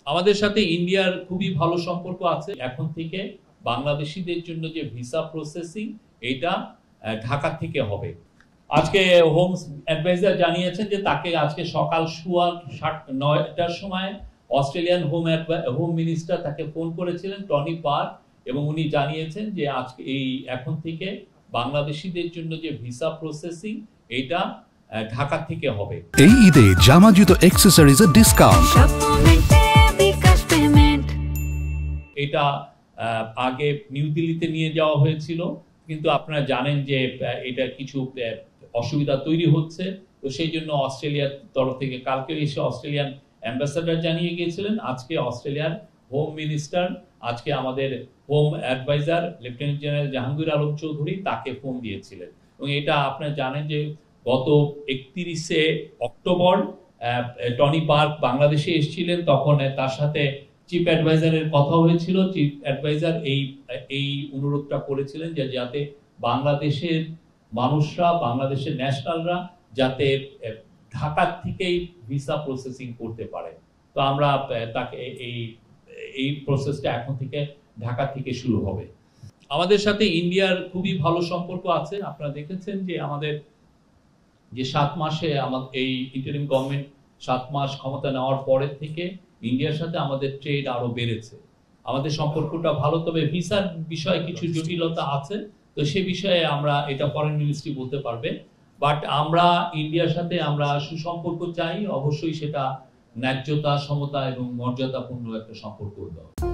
আমাদের সাথে ইন্ডিয়ার খুবই ভালো সম্পর্ক আছে। এখন থেকে বাংলাদেশিদের জন্য যে ভিসা প্রসেসিং এটা ঢাকা থেকে হবে। আজকে হোম অ্যাডভাইজার জানিয়েছেন যে তাকে আজকে সকাল 9টার সময় অস্ট্রেলিয়ান হোম মিনিস্টার তাকে ফোন করেছিলেন টনি পার্ক, এবং উনি জানিয়েছেন যে আজকে এখন থেকে বাংলাদেশিদের জন্য যে ভিসা প্রসেসিং এটা ঢাকা থেকে হবে। এই ঈদে জামা জুতো অ্যাকসেসরিজের ডিসকাউন্ট। এটা আগে নিউ দিল্লিতে নিয়ে যাওয়া হয়েছিল, কিন্তু আপনারা জানেন যে এটা কিছু অসুবিধা তৈরি হচ্ছে, তো সেই জন্য অস্ট্রেলিয়ার তরফ থেকে কালকে এসে অস্ট্রেলিয়ান অ্যাম্বাসাডার জানিয়ে গিয়েছিলেন। আজকে অস্ট্রেলিয়ার হোম মিনিস্টার, আজকে আমাদের home adviser lieutenant general Jahangir Alam Chowdhury তাকে ফোন দিয়েছিলেন। এবং এটা আপনারা জানেন যে গত 31শে অক্টোবর টনি পার্ক বাংলাদেশে এসেছিলেন, তখন তার সাথে চিফ অ্যাডভাইজারের কথা হয়েছিল। চিফ অ্যাডভাইজার এই অনুরোধটা করেছিলেন যে যাতে বাংলাদেশের মানুষরা, বাংলাদেশের ন্যাশনালরা যাতে ঢাকা থেকেই ভিসা প্রসেসিং করতে পারে। তো আমরা তাকে এই প্রসেসটা এখন থেকে ঢাকা থেকে শুরু হবে। আমাদের সাথে ইন্ডিয়ার খুবই ভালো সম্পর্ক আছে। আপনারা দেখেছেন যে আমাদের যে 7 মাসে এই ইন্টারিম গভর্নমেন্ট 7 মাস ক্ষমতা নেওয়ার পরের থেকে ইন্ডিয়ার সাথে আমাদের ট্রেড আরো বেড়েছে। আমাদের সম্পর্কটা ভালো, তবে ভিসার বিষয়ে কিছু জটিলতা আছে, তো সে বিষয়ে আমরা এটা ফরেন মিনিস্ট্রি বলতে পারবে। বাট আমরা ইন্ডিয়ার সাথে আমরা সুসম্পর্ক চাই, অবশ্যই সেটা ন্যায্যতা, সমতা এবং মর্যাদাপূর্ণ একটা সম্পর্ক হতে হবে।